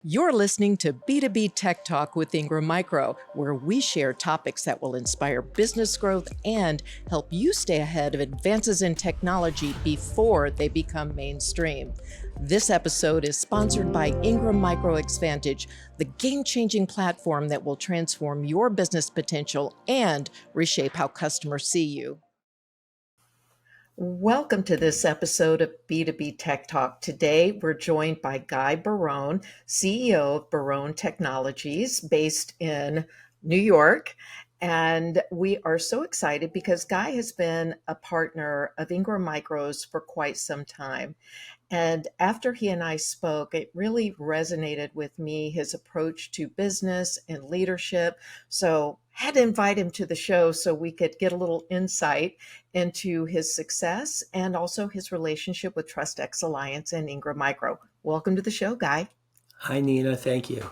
You're listening to B2B Tech Talk with Ingram Micro, where we share topics that will inspire business growth and help you stay ahead of advances in technology before they become mainstream. This episode is sponsored by Ingram Micro Xvantage, the game-changing platform that will transform your business potential and reshape how customers see you. Welcome to this episode of B2B Tech Talk. Today, we're joined by Guy Baroan, CEO of Baroan Technologies, based in New York. And we are so excited because Guy has been a partner of Ingram Micro's for quite some time. And after he and I spoke, it really resonated with me, his approach to business and leadership. So had to invite him to the show so we could get a little insight into his success and also his relationship with TrustX Alliance and Ingram Micro. Welcome to the show, Guy. Hi, Nina. Thank you.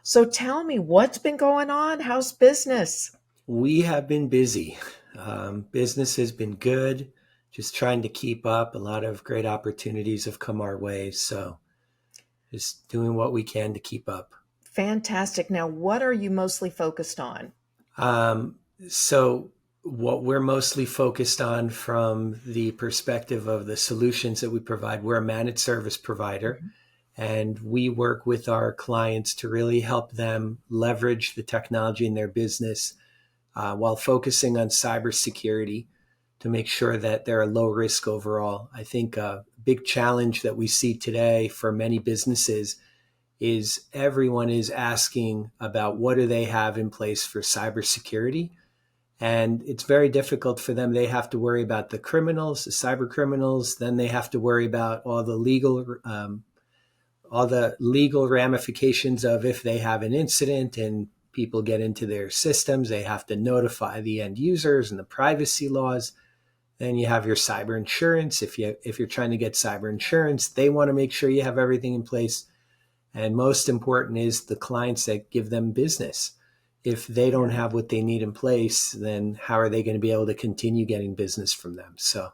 So tell me, what's been going on? How's business? We have been busy. Business has been good, just trying to keep up. A lot of great opportunities have come our way. So just doing what we can to keep up. Fantastic. Now, what are you mostly focused on? So what we're mostly focused on from the perspective of the solutions that we provide, we're a managed service provider. And we work with our clients to really help them leverage the technology in their business while focusing on cybersecurity to make sure that they're low risk overall. I think a big challenge that we see today for many businesses is everyone is asking about what do they have in place for cybersecurity. And it's very difficult for them. They have to worry about the criminals, the cyber criminals. Then they have to worry about all the legal ramifications of if they have an incident and people get into their systems, they have to notify the end users and the privacy laws. Then you have your cyber insurance. If you're trying to get cyber insurance, they want to make sure you have everything in place. And most important is the clients that give them business. If they don't have what they need in place, then how are they going to be able to continue getting business from them? So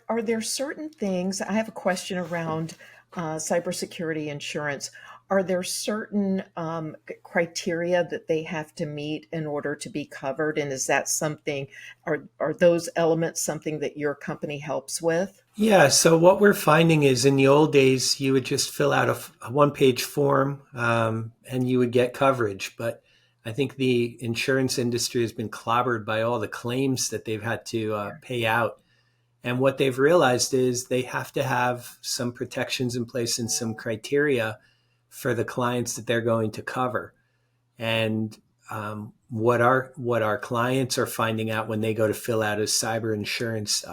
are there certain things? I have a question around cybersecurity insurance. Are there certain criteria that they have to meet in order to be covered? And is that something, are those elements something that your company helps with? yeah, so what we're finding is in the old days, you would just fill out a one-page form and you would get coverage. But I think the insurance industry has been clobbered by all the claims that they've had to pay out. And what they've realized is they have to have some protections in place and some criteria for the clients that they're going to cover. And what our clients are finding out when they go to fill out a cyber insurance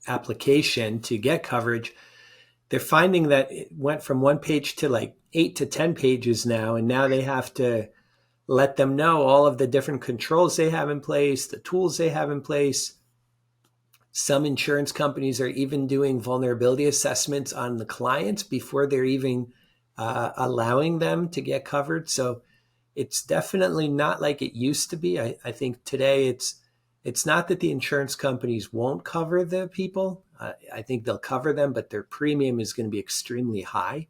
application to get coverage, they're finding that it went from one page to like 8 to 10 pages now. And now they have to let them know all of the different controls they have in place, the tools they have in place. Some insurance companies are even doing vulnerability assessments on the clients before they're even allowing them to get covered. So it's definitely not like it used to be. I think today it's not that the insurance companies won't cover the people. I think they'll cover them, but their premium is going to be extremely high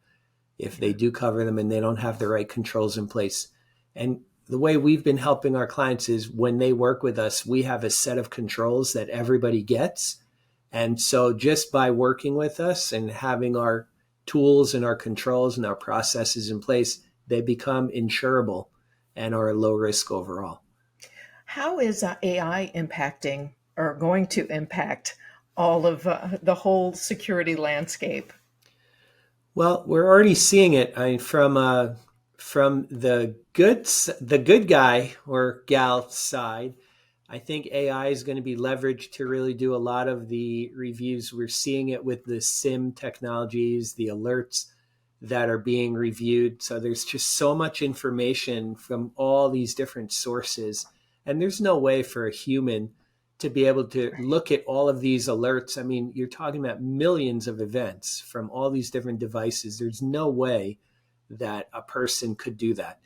if they do cover them and they don't have the right controls in place. And the way we've been helping our clients is when they work with us, we have a set of controls that everybody gets. And so just by working with us and having our tools and our controls and our processes in place, they become insurable and are low risk overall. How is AI impacting or going to impact all of the whole security landscape? Well, we're already seeing it. From the good guy or gal side. I think AI is going to be leveraged to really do a lot of the reviews. We're seeing it with the SIM technologies, the alerts that are being reviewed. So there's just so much information from all these different sources. And there's no way for a human to be able to look at all of these alerts. I mean, you're talking about millions of events from all these different devices. There's no way that a person could do that.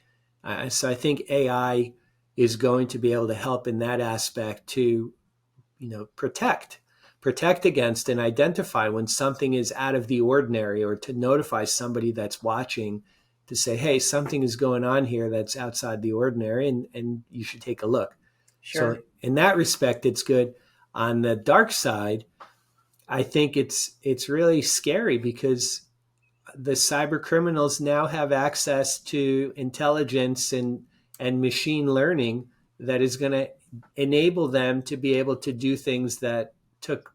So I think AI is going to be able to help in that aspect to, protect protect against and identify when something is out of the ordinary, or to notify somebody that's watching to say, hey, something is going on here that's outside the ordinary, and you should take a look. So Sure. in that respect, it's good. On the dark side, I think it's really scary because the cyber criminals now have access to intelligence and machine learning that is going to enable them to be able to do things that took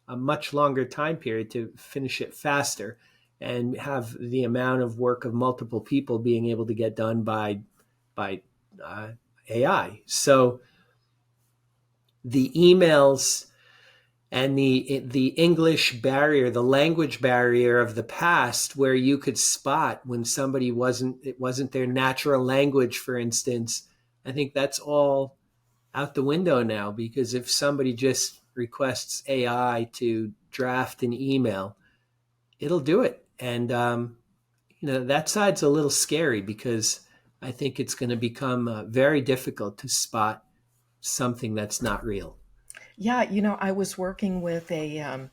a much longer time period, to finish it faster and have the amount of work of multiple people being able to get done by uh, AI. So the emails and the English barrier, the language barrier of the past, where you could spot when somebody it wasn't their natural language, for instance. I think that's all out the window now, because if somebody just requests AI to draft an email, it'll do it. And that side's a little scary, because I think it's going to become very difficult to spot something that's not real. Yeah, I was working with a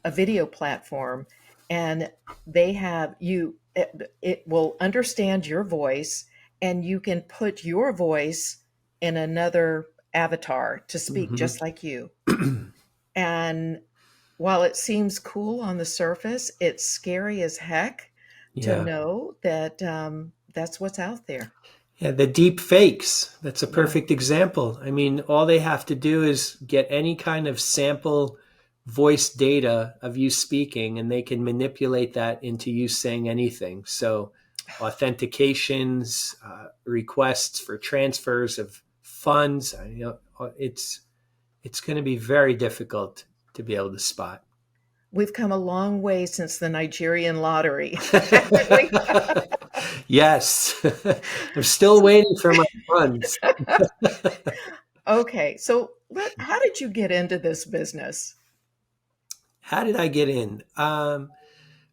video platform, and they have you. It will understand your voice, and you can put your voice in another avatar to speak Mm-hmm. just like you. And while it seems cool on the surface, it's scary as heck to Yeah. know that that's what's out there. Yeah, the deep fakes. That's a Yeah. perfect example. I mean, all they have to do is get any kind of sample voice data of you speaking, and they can manipulate that into you saying anything. So, authentications, requests for transfers of funds, it's going to be very difficult to be able to spot. We've come a long way since the Nigerian lottery, haven't we? Yes, I'm still waiting for my funds. Okay, so how did you get into this business? How did I get in?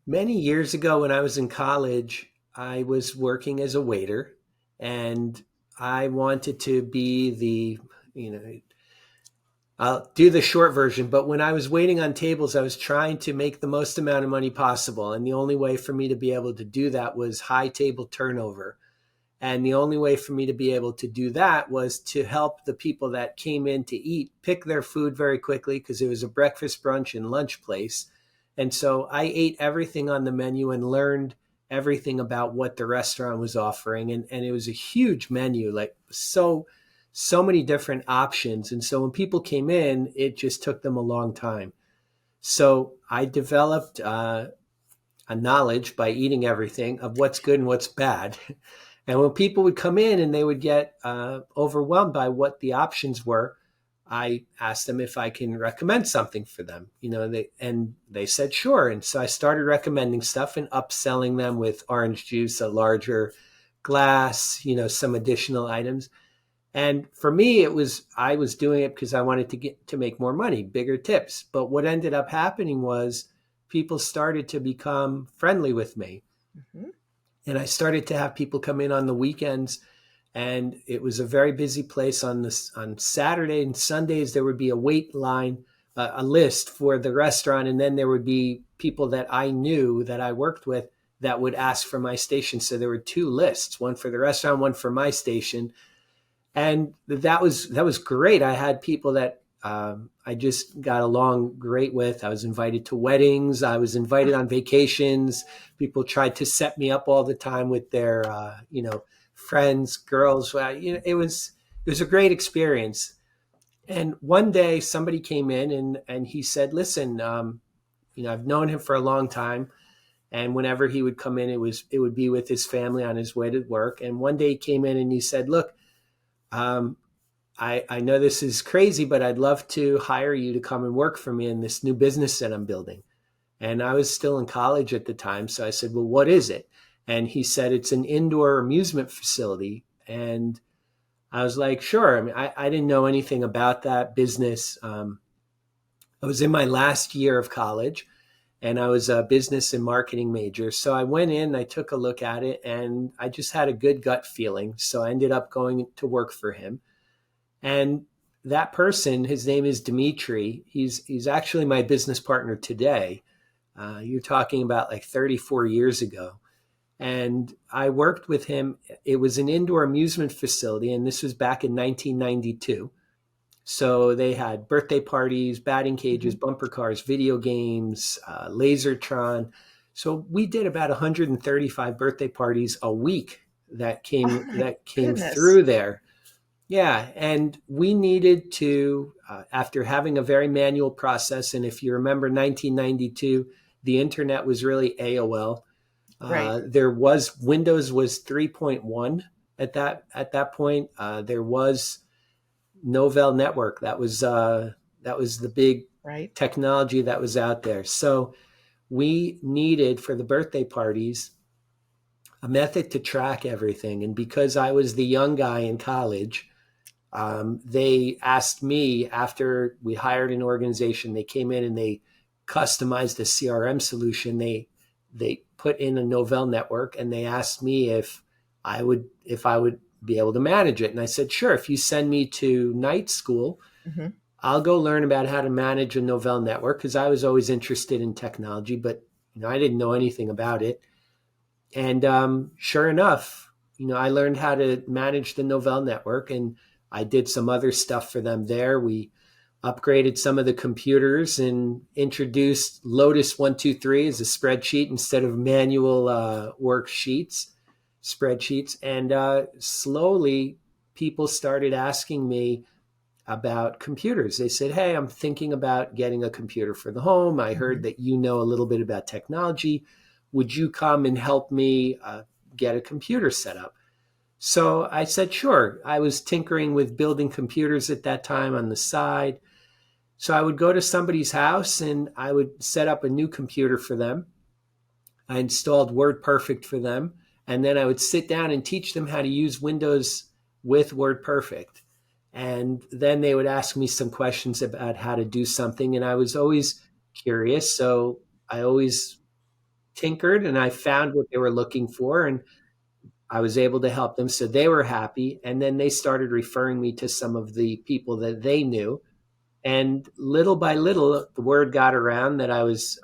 Many years ago, when I was in college, I was working as a waiter, and I wanted to be you know, I'll do the short version, but when I was waiting on tables, I was trying to make the most amount of money possible. And the only way for me to be able to do that was high table turnover. And the only way for me to be able to do that was to help the people that came in to eat pick their food very quickly, because it was a breakfast, brunch, and lunch place. And so I ate everything on the menu and learned everything about what the restaurant was offering. And it was a huge menu, like so many different options. And so when people came in, it just took them a long time. So I developed a knowledge by eating everything of what's good and what's bad. And when people would come in and they would get overwhelmed by what the options were, I asked them if I can recommend something for them. They said sure. And so I started recommending stuff and upselling them with orange juice, a larger glass, some additional items. And for me, I was doing it because I wanted to make more money, bigger tips. But what ended up happening was people started to become friendly with me. Mhm. And I started to have people come in on the weekends, and it was a very busy place. On Saturday and Sundays, there would be a wait line, a list for the restaurant, and then there would be people that I knew that I worked with that would ask for my station. So there were two lists, one for the restaurant, one for my station, and that was great. I had people that I just got along great with. I was invited to weddings. I was invited on vacations. People tried to set me up all the time with their friends, girls. It was a great experience. And one day somebody came in and he said, "Listen, I've known him for a long time." And whenever he would come in, it would be with his family on his way to work. And one day he came in and he said, "Look, um, I know this is crazy, but I'd love to hire you to come and work for me in this new business that I'm building." And I was still in college at the time. So I said, "Well, what is it?" And he said, "It's an indoor amusement facility." And I was like, "Sure." I mean, I didn't know anything about that business. I was in my last year of college, and I was a business and marketing major. So I went in, I took a look at it, and I just had a good gut feeling. So I ended up going to work for him. And that person, his name is Dimitri. He's actually my business partner today. You're talking about like 34 years ago. And I worked with him. It was an indoor amusement facility, and this was back in 1992. So they had birthday parties, batting cages, Mhm. bumper cars, video games, Lasertron. So we did about 135 birthday parties a week Oh my that came goodness. through there. Yeah, and we needed to, after having a very manual process, and if you remember 1992, the internet was really AOL. Right, There was Windows was 3.1 at that point. There was Novell Network. That was the big right. technology that was out there. So we needed for the birthday parties a method to track everything. And because I was the young guy in college, they asked me after we hired an organization. They came in and they customized a CRM solution. They put in a Novell network and they asked me if I would be able to manage it. And I said, sure. If you send me to night school, Hmm. I'll go learn about how to manage a Novell network because I was always interested in technology, but I didn't know anything about it. And sure enough, I learned how to manage the Novell network, and I did some other stuff for them there. We upgraded some of the computers and introduced Lotus 123 as a spreadsheet instead of manual spreadsheets. And slowly, people started asking me about computers. They said, hey, I'm thinking about getting a computer for the home. I heard Hmm. that you know a little bit about technology. Would you come and help me get a computer set up? So I said, sure. I was tinkering with building computers at that time on the side. So I would go to somebody's house and I would set up a new computer for them. I installed WordPerfect for them. And then I would sit down and teach them how to use Windows with WordPerfect. And then they would ask me some questions about how to do something. And I was always curious. So I always tinkered and I found what they were looking for. And I was able to help them. So they were happy. And then they started referring me to some of the people that they knew. And little by little, the word got around that I was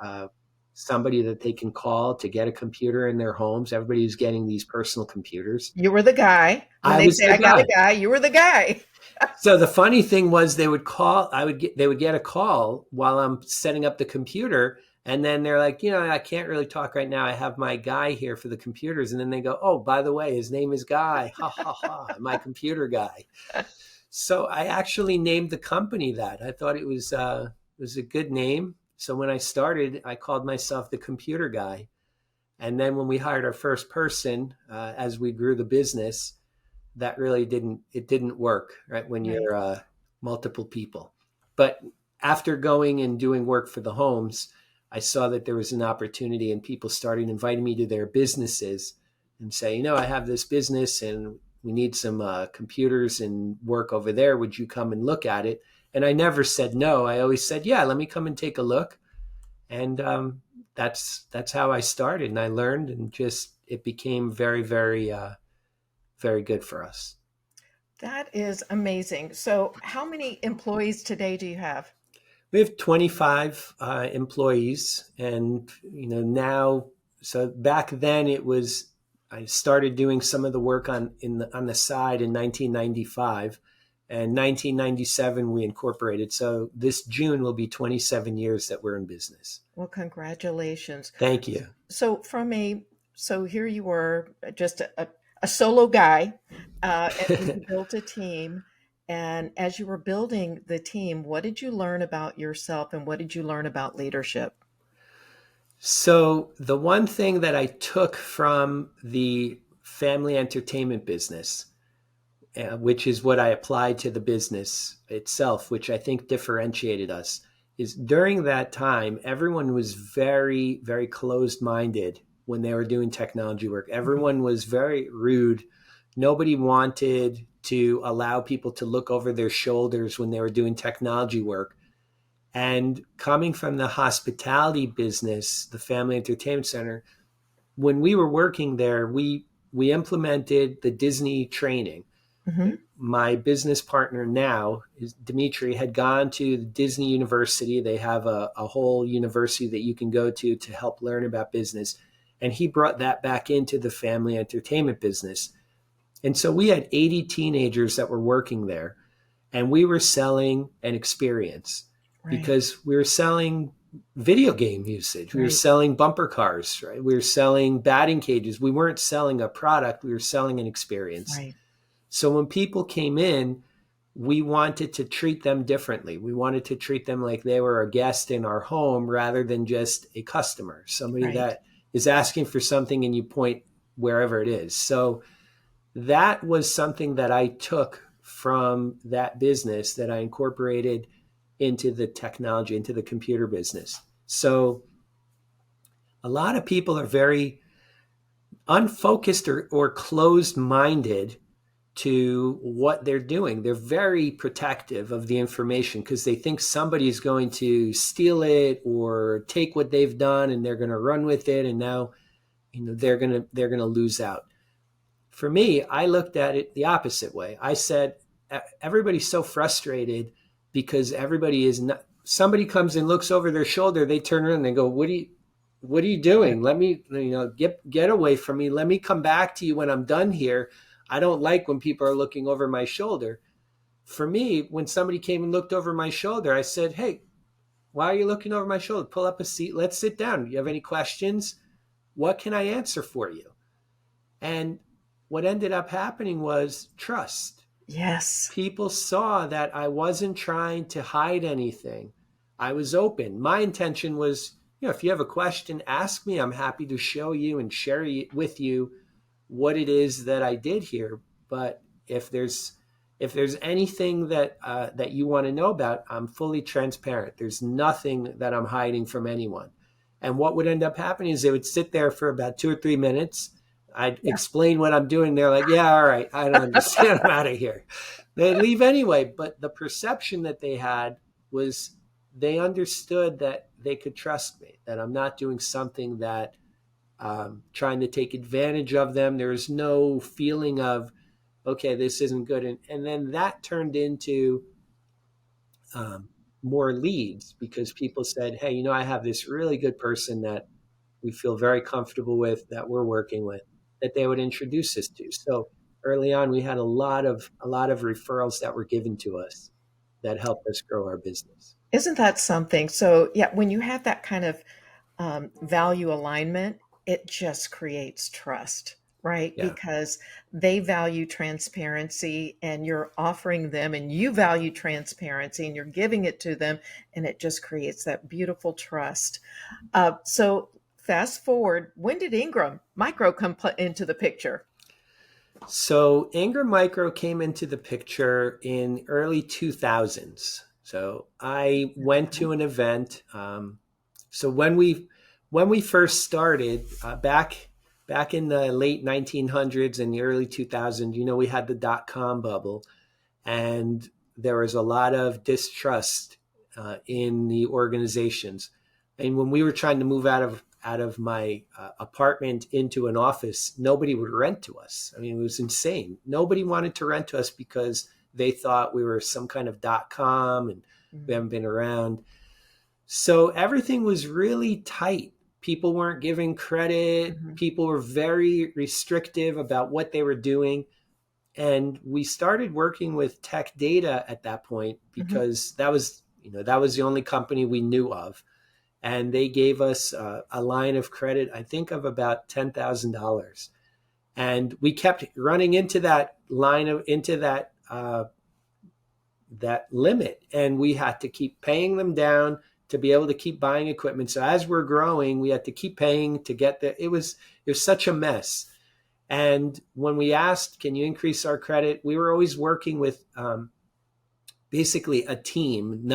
somebody that they can call to get a computer in their homes. Everybody was getting these personal computers. You were the guy. When I they was say, the I got a guy. guy, you were the guy. So the funny thing was they would call, they would get a call while I'm setting up the computer. And then they're like, I can't really talk right now. I have my guy here for the computers. And then they go, oh, by the way, his name is Guy. Ha, ha, ha. My computer guy. So I actually named the company that. I thought it was a good name. So when I started, I called myself the computer guy. And then when we hired our first person, as we grew the business, that really didn't work, right? When Right. you're multiple people. But after going and doing work for the homes, I saw that there was an opportunity and people started inviting me to their businesses and say, I have this business and we need some computers and work over there. Would you come and look at it? And I never said no. I always said, yeah, let me come and take a look. And that's how I started. And I learned and just it became very, very, very good for us. That is amazing. So, how many employees today do you have? We have 25 employees, and now. So back then, I started doing some of the work on the side in 1995, and 1997 we incorporated. So this June will be 27 years that we're in business. Well, congratulations. Thank you. So, from a so here you were just a solo guy, and you built a team. And as you were building the team, what did you learn about yourself and what did you learn about leadership? So the one thing that I took from the family entertainment business, which is what I applied to the business itself, which I think differentiated us, is during that time, everyone was very, very closed minded when they were doing technology work. Mhm. Everyone was very rude. Nobody wanted to allow people to look over their shoulders when they were doing technology work. And coming from the hospitality business, the family entertainment center, when we were working there, we implemented the Disney training. Hmm. My business partner now, is Dimitri, had gone to Disney University. They have a whole university that you can go to help learn about business. And he brought that back into the family entertainment business. And so we had 80 teenagers that were working there, and we were selling an experience Right. because we were selling video game usage. We were Right. selling bumper cars, right? We were selling batting cages. We weren't selling a product, we were selling an experience. Right. So when people came in, we wanted to treat them differently. We wanted to treat them like they were a guest in our home rather than just a customer, somebody Right. that is asking for something and you point wherever it is. So that was something that I took from that business that I incorporated into the technology, into the computer business. So a lot of people are very unfocused or closed minded to what they're doing. They're very protective of the information because they think somebody's going to steal it or take what they've done and they're going to run with it, and now they're going to lose out. For me, I looked at it the opposite way. I said, everybody's so frustrated because everybody is not. Somebody comes and looks over their shoulder, they turn around and they go, "What are you Yeah. doing? Let me, get away from me. Let me come back to you when I'm done here. I don't like when people are looking over my shoulder." For me, when somebody came and looked over my shoulder, I said, "Hey, why are you looking over my shoulder? Pull up a seat. Let's sit down. Do you have any questions? What can I answer for you?" And what ended up happening was trust. Yes. People saw that I wasn't trying to hide anything. I was open. My intention was, if you have a question, ask me. I'm happy to show you and share with you what it is that I did here. But if there's anything that you want to know about, I'm fully transparent. There's nothing that I'm hiding from anyone. And what would end up happening is they would sit there for about 2 or 3 minutes. I'd Yeah. explain what I'm doing. They're like, "Yeah, all right, I don't understand. I'm out of here." They leave anyway. But the perception that they had was they understood that they could trust me, that I'm not doing something that trying to take advantage of them. There's no feeling of, okay, this isn't good. And then that turned into um, more leads because people said, "Hey, I have this really good person that we feel very comfortable with, that we're working with, that they would introduce us to." So early on, we had a lot of referrals that were given to us that helped us grow our business. Isn't that something? So, yeah, when you have that kind of value alignment, it just creates trust, right? Yeah. Because they value transparency and you're offering them, and you value transparency and you're giving it to them, and it just creates that beautiful trust. So, fast forward, when did Ingram Micro come into the picture? So Ingram Micro came into the picture in early 2000s. So I went to an event. So when we first started back in the late 1900s and the early 2000s, we had the dot-com bubble, and there was a lot of distrust in the organizations. And when we were trying to move out of my apartment into an office, nobody would rent to us. I mean, it was insane. Nobody wanted to rent to us because they thought we were some kind of .com and we haven't been around. So everything was really tight. People weren't giving credit. Mm-hmm. People were very restrictive about what they were doing. And we started working with Tech Data at that point Hmm. because that was the only company we knew of, and they gave us a line of credit, I think, of about $10,000, and we kept running into that that limit, and we had to keep paying them down to be able to keep buying equipment. So as we're growing, we had to keep paying to get there. It was such a mess. And when we asked, "Can you increase our credit?" we were always working with basically a team, Hmm.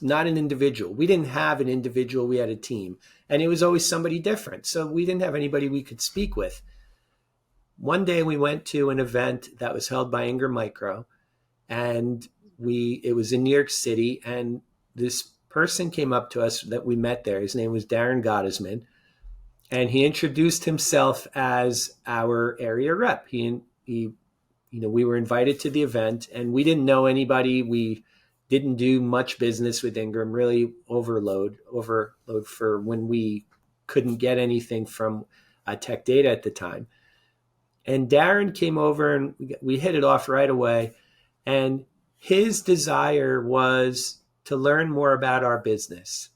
not an individual. We didn't have an individual, we had a team. And it was always somebody different. So we didn't have anybody we could speak with. One day we went to an event that was held by Ingram Micro, and it was in New York City, and this person came up to us that we met there. His name was Darren Gottesman, and he introduced himself as our area rep. He we were invited to the event, and we didn't know anybody. We didn't do much business with Ingram, really overload for when we couldn't get anything from Tech Data at the time. And Darren came over and we hit it off right away. And his desire was to learn more about our business.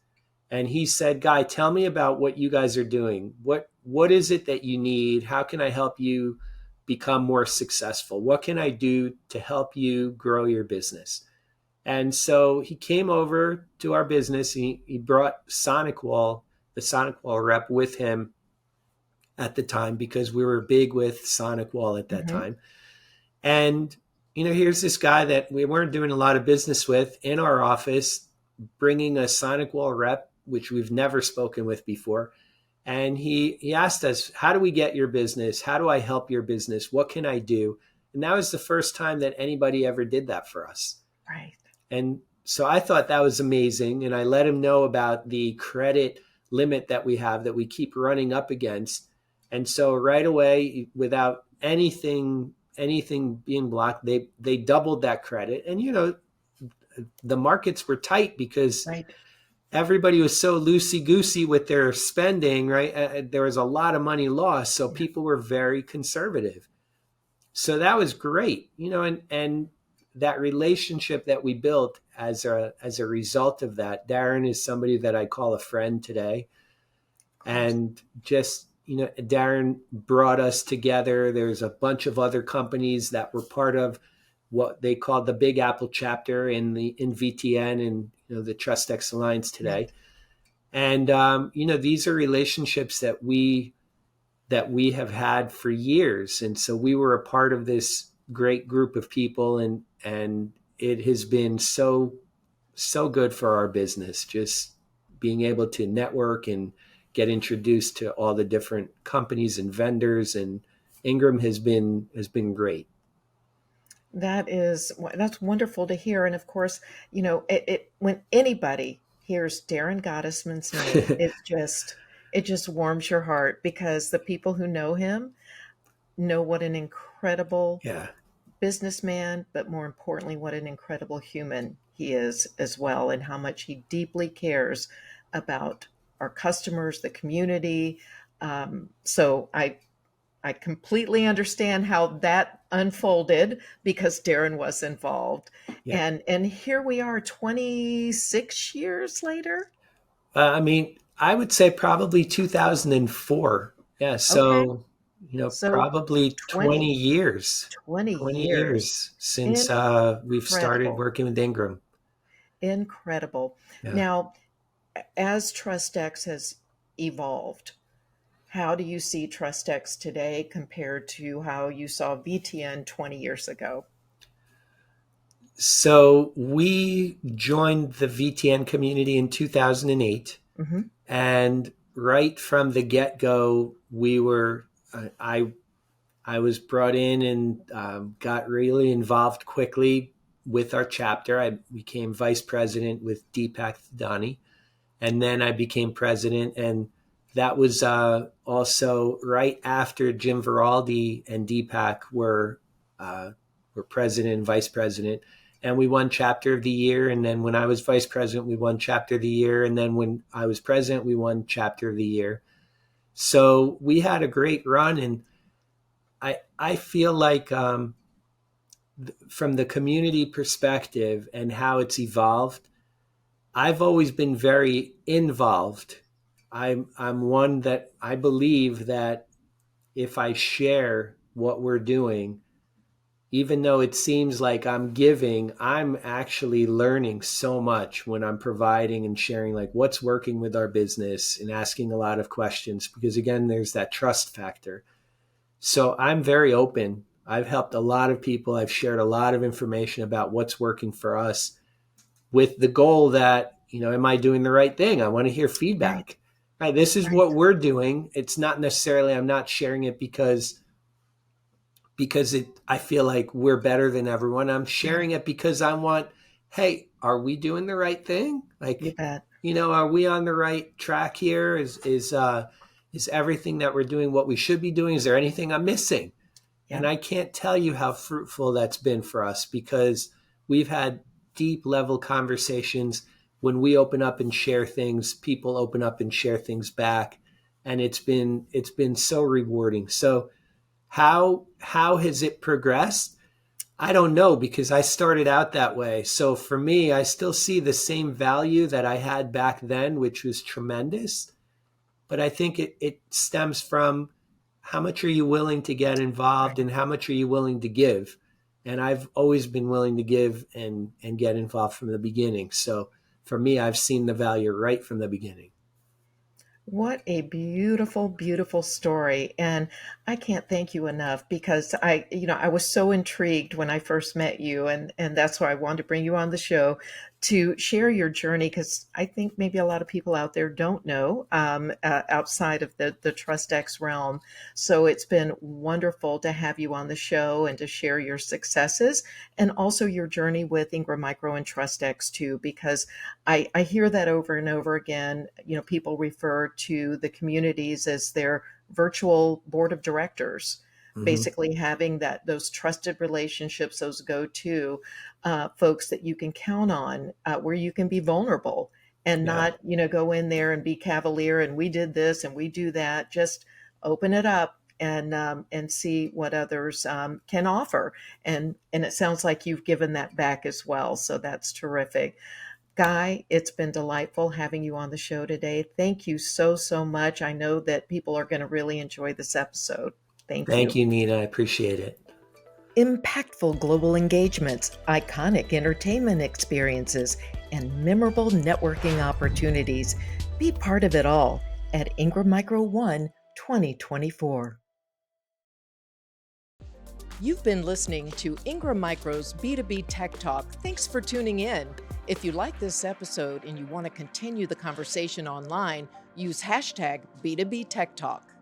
And he said, Guy, tell me about what you guys are doing. What is it that you need? How can I help you become more successful? What can I do to help you grow your business? And so he came over to our business. He brought SonicWall, the SonicWall rep, with him at the time because we were big with SonicWall at that Mm-hmm. time. And, here's this guy that we weren't doing a lot of business with in our office, bringing a SonicWall rep, which we've never spoken with before. And he asked us, how do we get your business? How do I help your business? What can I do? And that was the first time that anybody ever did that for us. Right. And so I thought that was amazing. And I let him know about the credit limit that we have that we keep running up against. And so right away, without anything being blocked, they doubled that credit. And the markets were tight because Right. everybody was so loosey goosey with their spending, right? There was a lot of money lost, so Yeah. people were very conservative. So that was great, and that relationship that we built as a result of that. Darren is somebody that I call a friend today, Of course. and just Darren brought us together. There's a bunch of other companies that were part of what they called the Big Apple chapter in VTN and the TrustX Alliance Right. today. And these are relationships that we have had for years, and so we were a part of this great group of people, and it has been so good for our business, just being able to network and get introduced to all the different companies and vendors, and Ingram has been great. That's wonderful to hear. And of course, when anybody hears Darren Gottesman's name, it just warms your heart because the people who know him know what an incredible Yeah. businessman, but more importantly, what an incredible human he is as well, and how much he deeply cares about our customers, the community. So I completely understand how that unfolded because Darren was involved. Yeah. And here we are 26 years later. I mean, I would say probably 2004. Yeah. Okay. So, So probably 20 20 years, 20 20 years. years since we've started Incredible. working with Ingram. Incredible. Yeah. Now, as TrustX has evolved, how do you see TrustX today compared to how you saw VTN 20 years ago? So we joined the VTN community in 2008. Hmm. And right from the get go, I was brought in and got really involved quickly with our chapter. I became vice president with Deepak Thadani, and then I became president. And that was also right after Jim Veraldi and Deepak were president and vice president. And we won chapter of the year. And then when I was vice president, we won chapter of the year. And then when I was president, we won chapter of the year. So we had a great run. And I feel like from the community perspective and how it's evolved, I've always been very involved. I'm one that I believe that if I share what we're doing, even though it seems like I'm giving, I'm actually learning so much when I'm providing and sharing like what's working with our business and asking a lot of questions because again, there's that trust factor. So I'm very open. I've helped a lot of people. I've shared a lot of information about what's working for us with the goal that, am I doing the right thing? I want to hear Right, feedback. Right, this is right. what we're doing. It's not necessarily I'm not sharing it because I feel like we're better than everyone. I'm Yeah, sharing it because I want, hey, are we doing the right thing? you Like, bet. are we on the right track here? Is everything that we're doing what we should be doing? Is there anything I'm missing? And Yeah. I can't tell you how fruitful that's been for us, because we've had deep level conversations. When we open up and share things, people open up and share things back. And it's been so rewarding. So how has it progressed? I don't know, because I started out that way. So for me, I still see the same value that I had back then, which was tremendous. But I think it stems from how much are you willing to get involved and how much are you willing to give? And I've always been willing to give and get involved from the beginning. So for me, I've seen the value right from the beginning. What a beautiful, beautiful story. And I can't thank you enough because I was so intrigued when I first met you, and that's why I wanted to bring you on the show to share your journey, because I think maybe a lot of people out there don't know outside of the TrustX realm. So it's been wonderful to have you on the show and to share your successes and also your journey with Ingram Micro and TrustX too, because I hear that over and over again. People refer to the communities as their virtual board of directors, Mm-hmm. basically having those trusted relationships, those go-to folks that you can count on, where you can be vulnerable and Yeah. not, go in there and be cavalier and we did this and we do that. Just open it up and see what others can offer. And it sounds like you've given that back as well. So that's terrific. Guy, it's been delightful having you on the show today. Thank you so, so much. I know that people are going to really enjoy this episode. Thank Thank you. you, Nina. I appreciate it. Impactful global engagements, iconic entertainment experiences, and memorable networking opportunities. Be part of it all at Ingram Micro One 2024. You've been listening to Ingram Micro's B2B Tech Talk. Thanks for tuning in. If you like this episode and you want to continue the conversation online, use hashtag B2B Tech Talk.